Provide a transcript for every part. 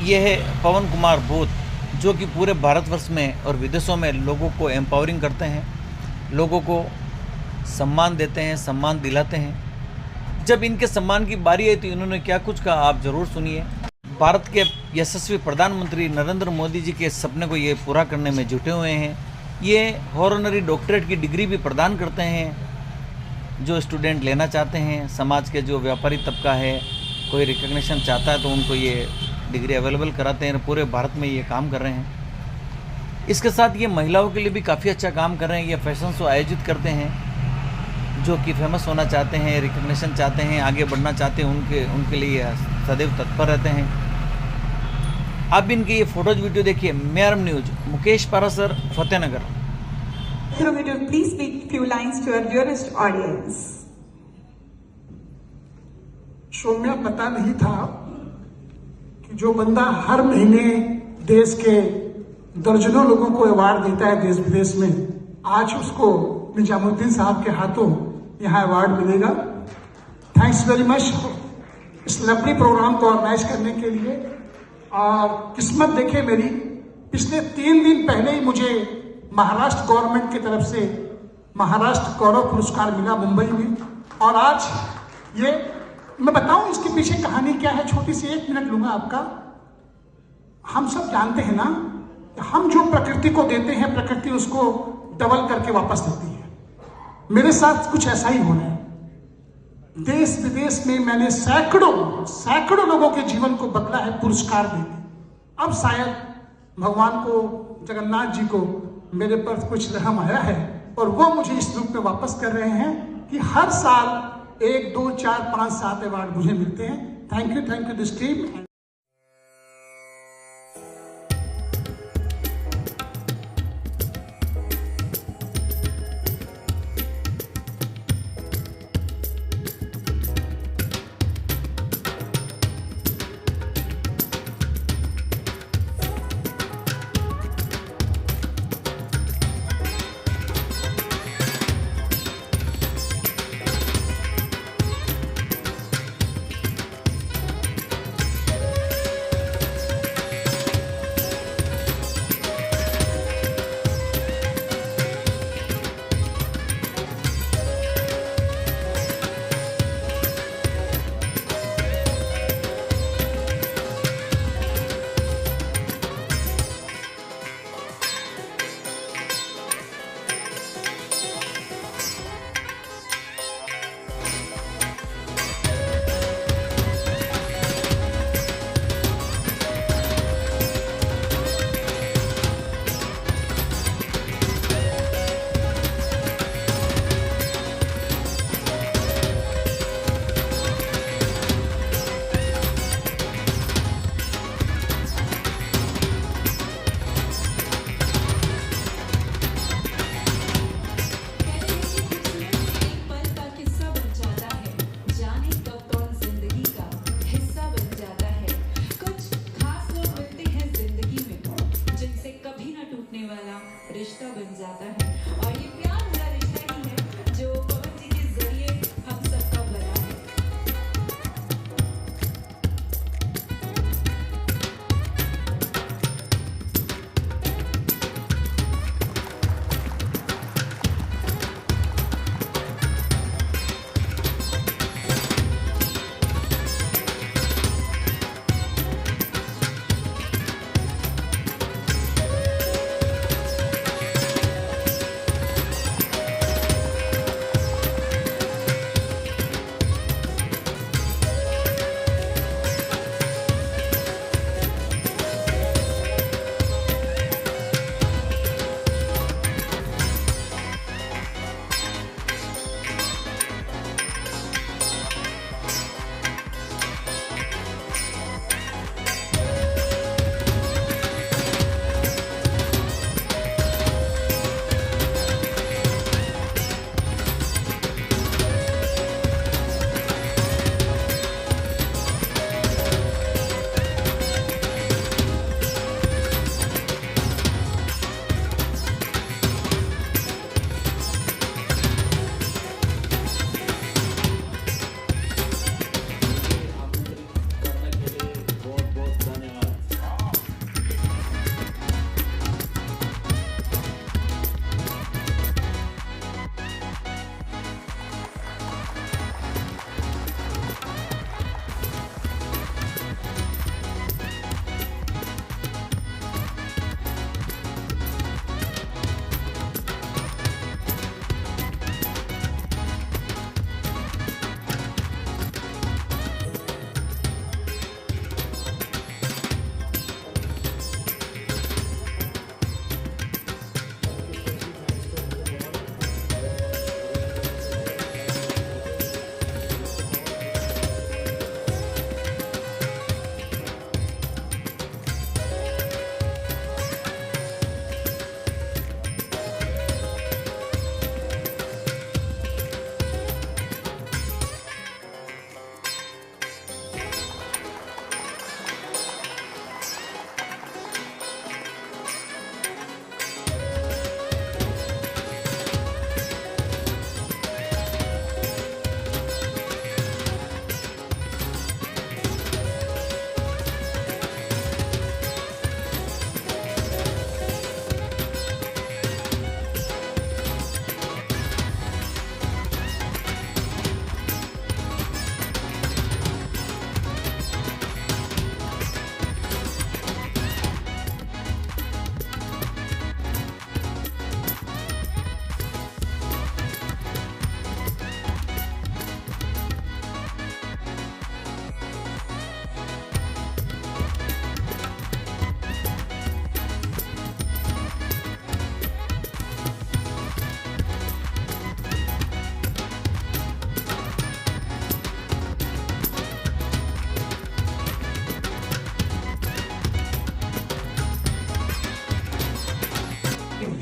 ये है पवन कुमार बोथ, जो कि पूरे भारतवर्ष में और विदेशों में लोगों को एम्पावरिंग करते हैं, लोगों को सम्मान देते हैं, सम्मान दिलाते हैं। जब इनके सम्मान की बारी आई तो इन्होंने क्या कुछ कहा, आप ज़रूर सुनिए। भारत के यशस्वी प्रधानमंत्री नरेंद्र मोदी जी के सपने को ये पूरा करने में जुटे हुए हैं। ये हॉनररी डॉक्टरेट की डिग्री भी प्रदान करते हैं जो स्टूडेंट लेना चाहते हैं। समाज के जो व्यापारी तबका है, कोई रिकग्निशन चाहता है तो उनको ये डिग्री अवेलेबल कराते हैं। पूरे भारत में ये काम कर रहे हैं। इसके साथ ये महिलाओं के लिए भी काफ़ी अच्छा काम कर रहे हैं। ये फैशन शो आयोजित करते हैं, जो कि फेमस होना चाहते हैं, रिकग्निशन चाहते हैं, आगे बढ़ना चाहते हैं, उनके लिए सदैव तत्पर रहते हैं। आप इनकी ये फोटोज वीडियो देखिए। मेरम news, Mukesh Parasar, Fatehnagar. Please speak few lines to our dearest audience. Saumya, पता नहीं था कि जो बंदा हर महीने देश के दर्जनों लोगों को अवार्ड देता है देश विदेश में, आज उसको निजामुद्दीन साहब के हाथों यहाँ अवार्ड मिलेगा। थैंक्स वेरी मच इस लवली प्रोग्राम को ऑर्गेनाइज करने के लिए। और किस्मत देखे मेरी, पिछले 3 दिन पहले ही मुझे महाराष्ट्र गवर्नमेंट की तरफ से महाराष्ट्र गौरव पुरस्कार मिला मुंबई में। और आज ये मैं बताऊं इसके पीछे कहानी क्या है, छोटी सी 1 मिनट लूंगा आपका। हम सब जानते हैं ना, हम जो प्रकृति को देते हैं प्रकृति उसको डबल करके वापस देती है। मेरे साथ कुछ ऐसा ही हो रहा है। देश विदेश में मैंने सैकड़ों लोगों के जीवन को बदला है पुरस्कार देके। अब शायद भगवान को, जगन्नाथ जी को मेरे पर कुछ रहम आया है और वो मुझे इस रूप में वापस कर रहे हैं कि हर साल 1, 2, 4, 5, 7 अवार्ड मुझे मिलते हैं। Thank you this team.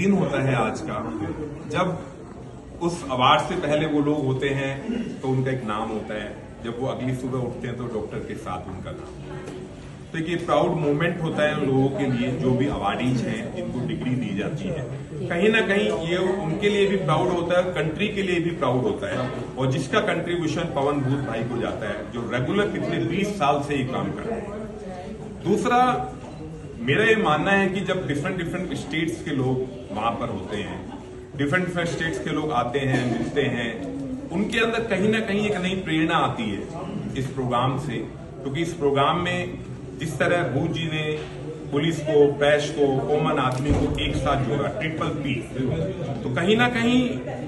दिन होता है आज का, जब उस अवार्ड से पहले वो लोग होते हैं तो उनका एक नाम होता है, जब वो अगली सुबह उठते हैं तो डॉक्टर के साथ उनका नाम। तो एक ये प्राउड मोमेंट होता है उन लोगों के लिए जो भी अवार्डीज हैं, जिनको डिग्री दी जाती है। कहीं ना कहीं ये उनके लिए भी प्राउड होता है, कंट्री के लिए भी प्राउड होता है, और जिसका कंट्रीब्यूशन पवन भूत भाई को जाता है, जो रेगुलर पिछले 20 साल से ये काम कर रहे हैं। दूसरा, मेरा ये मानना है कि जब डिफरेंट स्टेट्स के लोग वहां पर होते हैं, डिफरेंट स्टेट्स के लोग आते हैं, मिलते हैं, उनके अंदर कहीं ना कहीं एक नई प्रेरणा आती है इस प्रोग्राम से, क्योंकि इस प्रोग्राम में जिस तरह भूत जी ने पुलिस को, प्रेस को, कॉमन आदमी को एक साथ जोड़ा, ट्रिपल पी, तो कहीं ना कहीं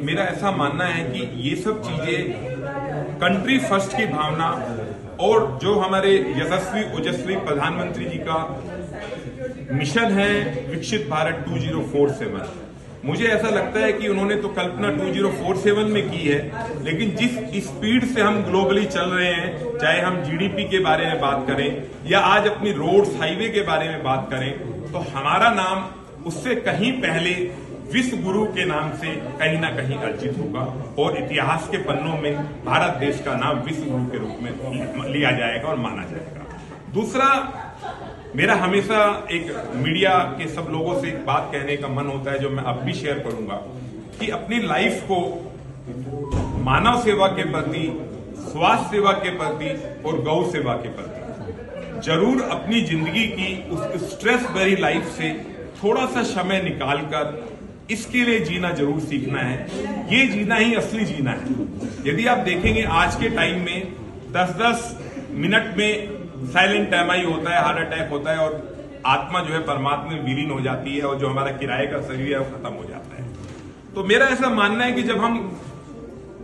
मेरा ऐसा मानना है कि ये सब चीजें कंट्री फर्स्ट की भावना और जो हमारे यशस्वी ओजस्वी प्रधानमंत्री जी का मिशन है विकसित भारत 2047, मुझे ऐसा लगता है कि उन्होंने तो कल्पना 2047 में की है, लेकिन जिस स्पीड से हम ग्लोबली चल रहे हैं, चाहे हम जीडीपी के बारे में बात करें या आज अपनी रोड्स, हाईवे के बारे में बात करें, तो हमारा नाम उससे कहीं पहले विश्व गुरु के नाम से कहीं ना कहीं अर्जित होगा और इतिहास के पन्नों में भारत देश का नाम विश्व गुरु के रूप में लिया जाएगा और माना जाएगा। दूसरा, मेरा हमेशा एक मीडिया के सब लोगों से एक बात कहने का मन होता है, जो मैं अब भी शेयर करूंगा, कि अपनी लाइफ को मानव सेवा के प्रति, स्वास्थ्य सेवा के प्रति और गौ सेवा के प्रति जरूर अपनी जिंदगी की उस स्ट्रेस भरी लाइफ से थोड़ा सा समय निकालकर इसके लिए जीना जरूर सीखना है। ये जीना ही असली जीना है। यदि आप देखेंगे आज के टाइम में 10-10 मिनट में साइलेंट एमआई होता है, हार्ट अटैक होता है और आत्मा जो है परमात्मा में विलीन हो जाती है और जो हमारा किराए का शरीर है वो खत्म हो जाता है। तो मेरा ऐसा मानना है कि जब हम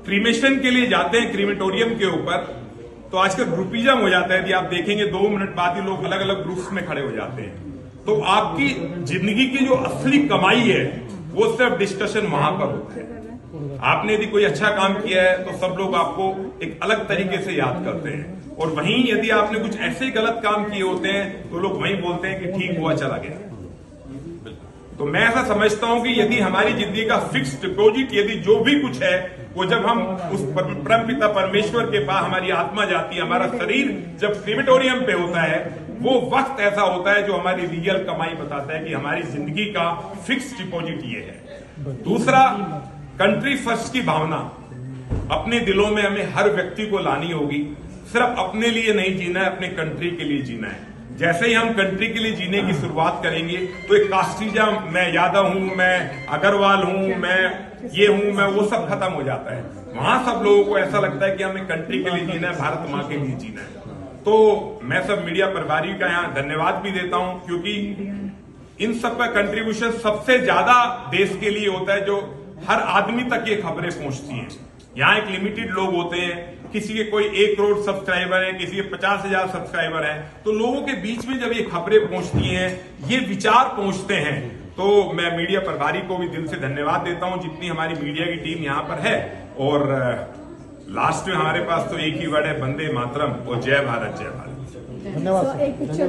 क्रीमेशन के लिए जाते हैं क्रीमेटोरियम के ऊपर, तो आजकल ग्रुपिज्म हो जाता है। यदि आप देखेंगे 2 मिनट बाद ही लोग अलग अलग ग्रुप्स में खड़े हो जाते हैं। तो आपकी जिंदगी की जो असली कमाई है वो सिर्फ डिस्कशन वहां पर होता है। आपने यदि कोई अच्छा काम किया है तो सब लोग आपको एक अलग तरीके से याद करते हैं, और वहीं यदि आपने कुछ ऐसे गलत काम किए होते हैं तो लोग वहीं बोलते हैं कि ठीक हुआ, चला गया। तो मैं ऐसा समझता हूं कि यदि हमारी जिंदगी का फिक्स डिपॉजिट, यदि जो भी कुछ है वो जब हम उस परमपिता परमेश्वर के पास हमारी आत्मा जाती है, हमारा शरीर जब क्रीमेटोरियम पे होता है, वो वक्त ऐसा होता है जो हमारी रियल कमाई बताता है कि हमारी जिंदगी का फिक्स डिपॉजिट ये है। दूसरा, कंट्री फर्स्ट की भावना अपने दिलों में हमें हर व्यक्ति को लानी होगी। सिर्फ अपने लिए नहीं जीना है, अपने कंट्री के लिए जीना है। जैसे ही हम कंट्री के लिए जीने की शुरुआत करेंगे तो एक कास्टिज्म, मैं यादव हूं, मैं अग्रवाल हूं, मैं ये हूं, मैं वो सब खत्म हो जाता है। वहां सब लोगों को ऐसा लगता है कि हमें कंट्री के लिए जीना है, भारत माँ के लिए जीना है। तो मैं सब मीडिया प्रभारी का यहाँ धन्यवाद भी देता हूं, क्योंकि इन सब का कंट्रीब्यूशन सबसे ज्यादा देश के लिए होता है, जो हर आदमी तक ये खबरें पहुंचती हैं। यहाँ एक लिमिटेड लोग होते हैं, किसी के कोई 1 करोड़ सब्सक्राइबर है, किसी के 50,000 सब्सक्राइबर है, तो लोगों के बीच में जब ये खबरें पहुंचती हैं, ये विचार पहुंचते हैं, तो मैं मीडिया प्रभारी को भी दिल से धन्यवाद देता हूं, जितनी हमारी मीडिया की टीम यहाँ पर है। और लास्ट में हमारे पास तो एक ही वर्ड है, वंदे मातरम और जय भारत जय भारत। धन्यवाद। एक पिक्चर